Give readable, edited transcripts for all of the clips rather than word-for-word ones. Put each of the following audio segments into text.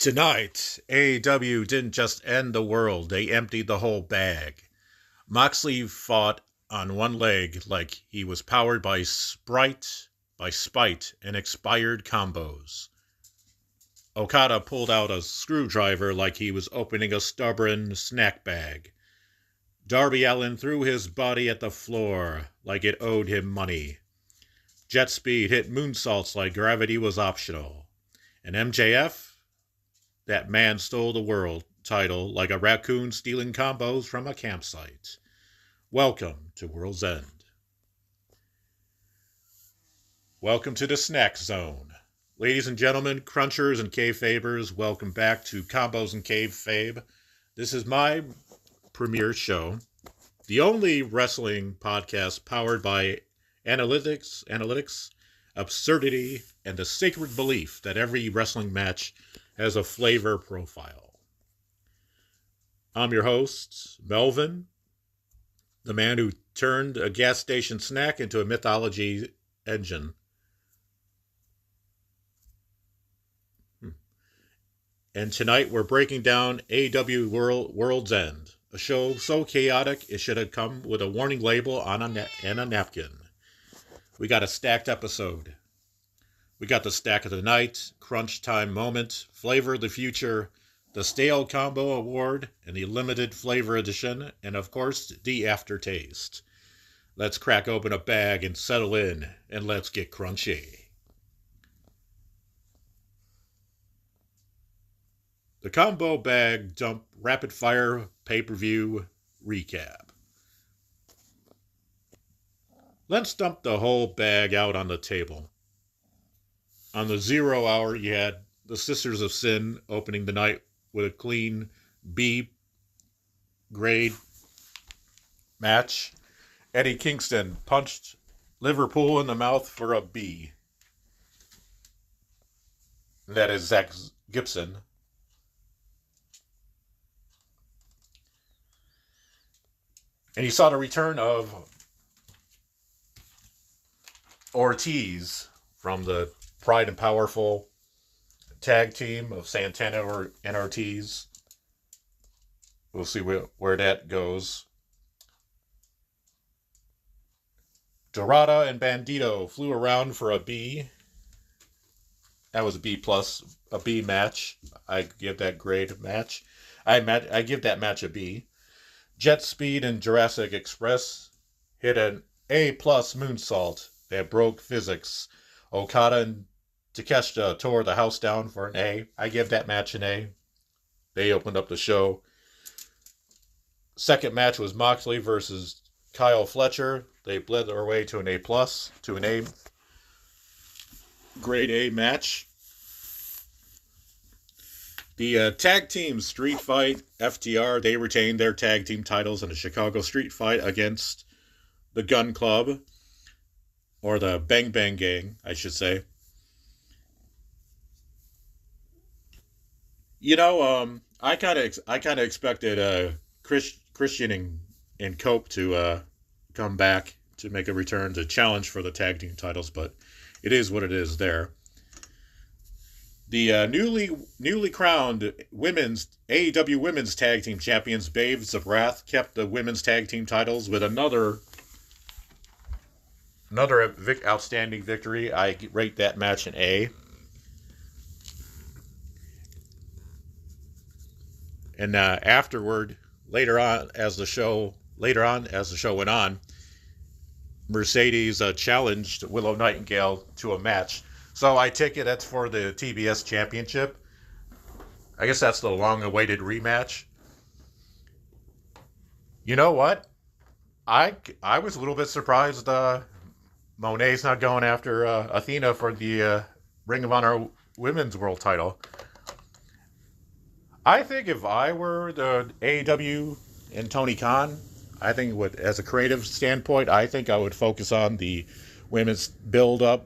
Tonight, AEW didn't just end the world, they emptied the whole bag. Moxley fought on one leg like he was powered by spite, and expired combos. Okada pulled out a screwdriver like he was opening a stubborn snack bag. Darby Allin threw his body at the floor like it owed him money. Jet Speed hit moonsaults like gravity was optional. And MJF? That man stole the world title like a raccoon stealing combos from a campsite. Welcome to World's End. Welcome to the Snack Zone. Ladies and gentlemen, crunchers and kayfabers, welcome back to Combos and Kayfabe. This is my premiere show, the only wrestling podcast powered by analytics, absurdity, and the sacred belief that every wrestling match has a flavor profile. I'm your host, Melvin, the man who turned a gas station snack into a mythology engine. And tonight we're breaking down AEW World's End, a show so chaotic it should have come with a warning label on and a napkin. We got a stacked episode. We got the stack of the night, crunch time moment, flavor of the future, the stale combo award, and the limited flavor edition, and of course, the aftertaste. Let's crack open a bag and settle in, and let's get crunchy. The combo bag dump rapid fire pay-per-view recap. Let's dump the whole bag out on the table. On the 0 hour, you had the Sisters of Sin opening the night with a clean B grade match. Eddie Kingston punched Liverpool in the mouth for a B. That is Zach Gibson. And you saw the return of Ortiz from the Pride and Powerful tag team of Santana and Ortiz. We'll see where that goes. Dorada and Bandito flew around for a B. That was a B plus, a B match. I give that grade match. I give that match a B. Jet Speed and Jurassic Express hit an A plus moonsault that broke physics. Okada and Takeshita tore the house down for an A. I give that match an A. They opened up the show. Second match was Moxley versus Kyle Fletcher. They bled their way to an A plus, to an A. Grade A match. The tag team street fight, FTR, they retained their tag team titles in a Chicago street fight against the Gun Club, or the Bang Bang Gang, I should say. You know, I kind of expected Christian and Cope to come back to make a return to challenge for the tag team titles, but it is what it is there. The newly crowned AEW Women's Tag Team Champions, Babes of Wrath, kept the Women's Tag Team titles with another outstanding victory. I rate that match an A. And afterward, later on as the show went on, Mercedes challenged Willow Nightingale to a match. So I take it that's for the TBS Championship. I guess that's the long-awaited rematch. You know what? I was a little bit surprised Monet's not going after Athena for the Ring of Honor Women's World title. I think if I were the AEW and Tony Khan, I think as a creative standpoint, I think I would focus on the women's go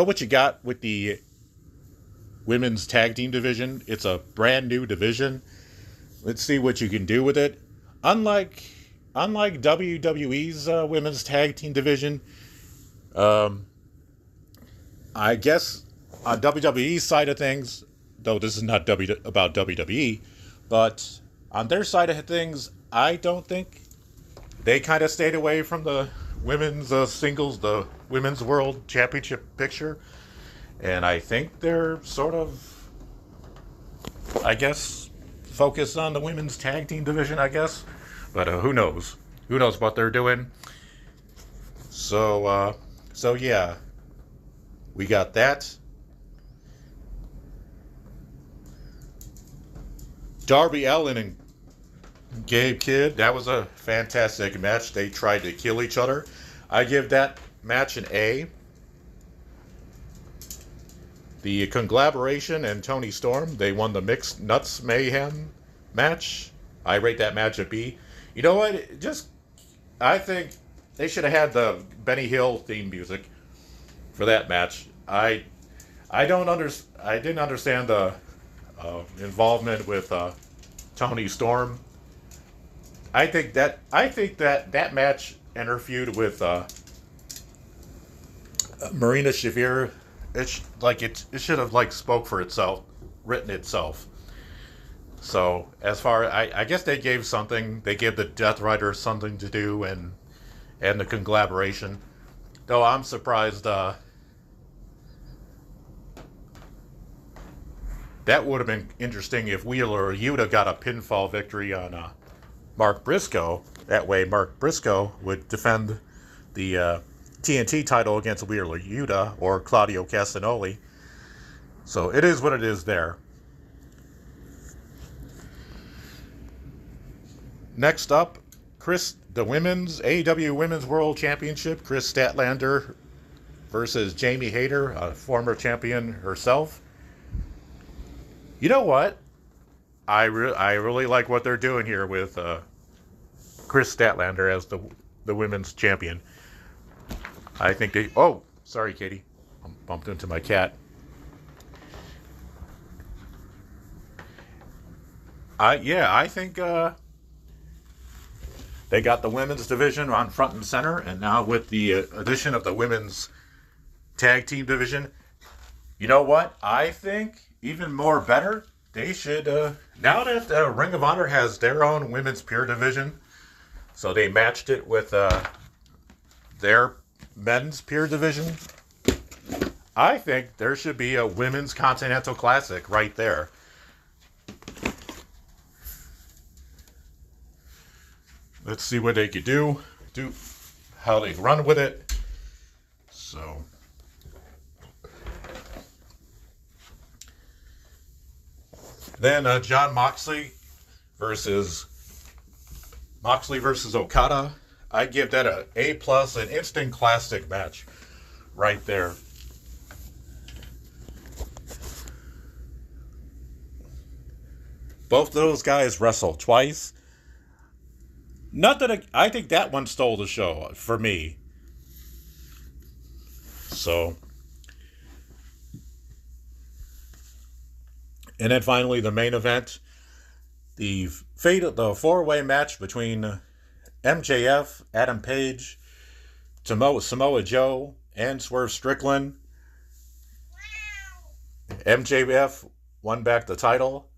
what you got with the women's tag team division. It's a brand new division. Let's see what you can do with it. Unlike WWE's women's tag team division, I guess on WWE's side of things, though this is not about WWE, but on their side of things, I don't think they kind of stayed away from the women's singles, the women's world championship picture. And I think they're sort of, I guess, focused on the women's tag team division, I guess. But who knows? Who knows what they're doing? So yeah, we got that. Darby Allin and Gabe Kidd, that was a fantastic match. They tried to kill each other. I give that match an A. The Conglomeration and Tony Storm, they won the Mixed Nuts Mayhem match. I rate that match a B. You know what? I think they should have had the Benny Hill theme music for that match. I didn't understand the involvement with Tony Storm. I think that match interfered with Marina Shafir. It should have spoke for itself, written itself. So as far I guess they gave the Death Rider something to do, and the Conglomeration. Though I'm surprised that would have been interesting if Wheeler or Yuta got a pinfall victory on Mark Briscoe. That way Mark Briscoe would defend the TNT title against Wheeler Yuta or Claudio Castagnoli. So it is what it is there. Next up, the women's AEW Women's World Championship, Chris Statlander versus Jamie Hayter, a former champion herself. You know what? I really like what they're doing here with Chris Statlander as the women's champion. I think they... Oh, sorry, Katie. I bumped into my cat. I think they got the women's division on front and center, and now with the addition of the women's tag team division, you know what? I think even more better, they should, now that Ring of Honor has their own women's pure division, so they matched it with their men's pure division, I think there should be a women's Continental Classic right there. Let's see what they could do how they run with it. So, then Jon Moxley versus Okada. I give that an A+, an instant classic match right there. Both of those guys wrestled twice. Not that I think that one stole the show for me. So, and then finally the main event, the fate of the four-way match between MJF, Adam Page, Samoa Joe, and Swerve Strickland. MJF won back the title.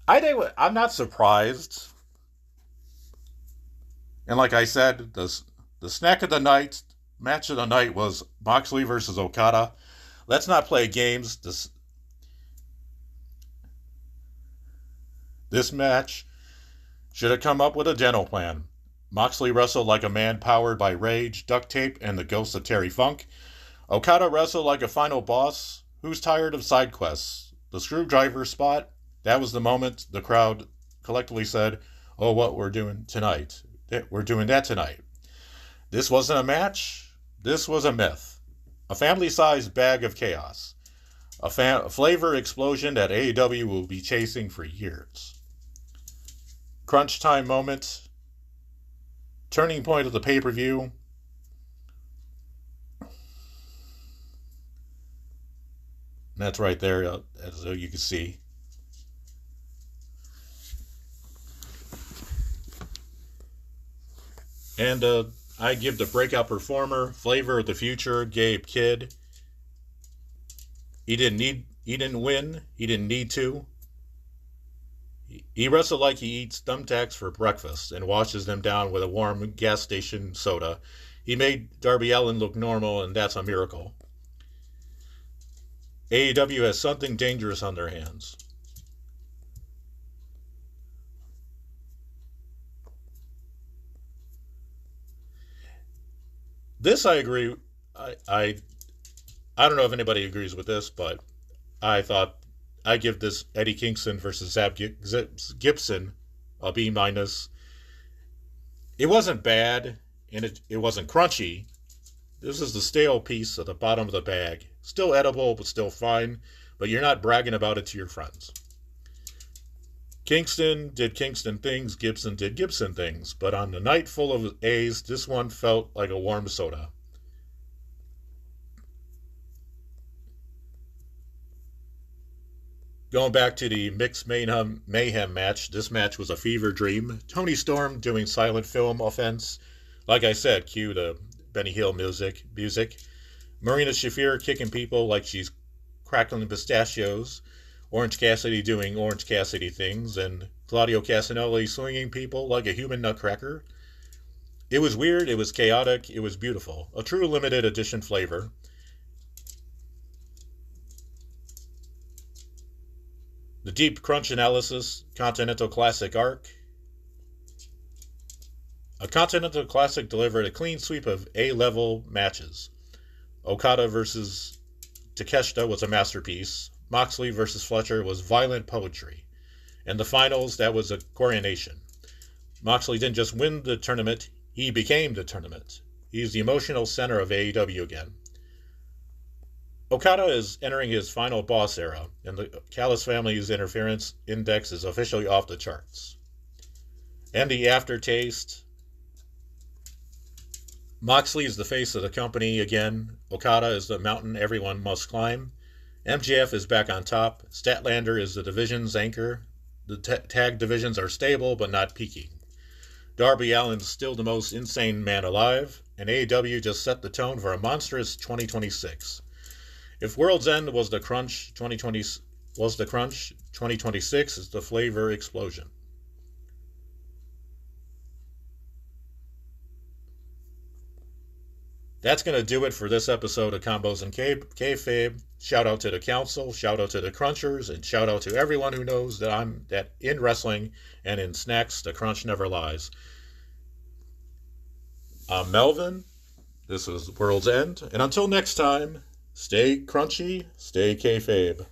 I'm not surprised. And like I said, the snack of the night, match of the night was Moxley versus Okada. Let's not play games. This match should have come up with a dental plan. Moxley wrestled like a man powered by rage, duct tape, and the ghost of Terry Funk. Okada wrestled like a final boss who's tired of side quests. The screwdriver spot, that was the moment the crowd collectively said, "Oh, what we're doing tonight. We're doing that tonight." This wasn't a match. This was a myth. A family-sized bag of chaos. A flavor explosion that AEW will be chasing for years. Crunch time moment. Turning point of the pay-per-view. That's right there, as you can see. And I give the breakout performer, flavor of the future, Gabe Kidd. He didn't need He didn't win. He didn't need to. He wrestled like he eats thumbtacks for breakfast and washes them down with a warm gas station soda. He made Darby Allin look normal, and that's a miracle. AEW has something dangerous on their hands. This I agree. I don't know if anybody agrees with this, but I thought I give this Eddie Kingston versus Zab Gibson a B minus. It wasn't bad, and it wasn't crunchy. This is the stale piece at the bottom of the bag. Still edible, but still fine. But you're not bragging about it to your friends. Kingston did Kingston things, Gibson did Gibson things. But on the night full of A's, this one felt like a warm soda. Going back to the Mixed Mayhem match, this match was a fever dream. Toni Storm doing silent film offense. Like I said, cue the Benny Hill music. Marina Shafir kicking people like she's crackling pistachios. Orange Cassidy doing Orange Cassidy things. And Claudio Castagnoli swinging people like a human nutcracker. It was weird, it was chaotic, it was beautiful. A true limited edition flavor. The Deep Crunch Analysis Continental Classic arc. A Continental Classic delivered a clean sweep of A-level matches. Okada versus Takeshita was a masterpiece. Moxley versus Fletcher was violent poetry. And the finals, that was a coronation. Moxley didn't just win the tournament, he became the tournament. He's the emotional center of AEW again. Okada is entering his final boss era, and the Callis family's interference index is officially off the charts. And the aftertaste. Moxley is the face of the company again. Okada is the mountain everyone must climb. MJF is back on top. Statlander is the division's anchor. The tag divisions are stable but not peaking. Darby Allin's still the most insane man alive, and AEW just set the tone for a monstrous 2026. If World's End was the crunch, 2026 is the flavor explosion. That's going to do it for this episode of Combos and Kayfabe. Shout out to the council, shout out to the crunchers, and shout out to everyone who knows that in wrestling and in snacks, the crunch never lies. I'm Melvin. This is World's End. And until next time, stay crunchy, stay kayfabe.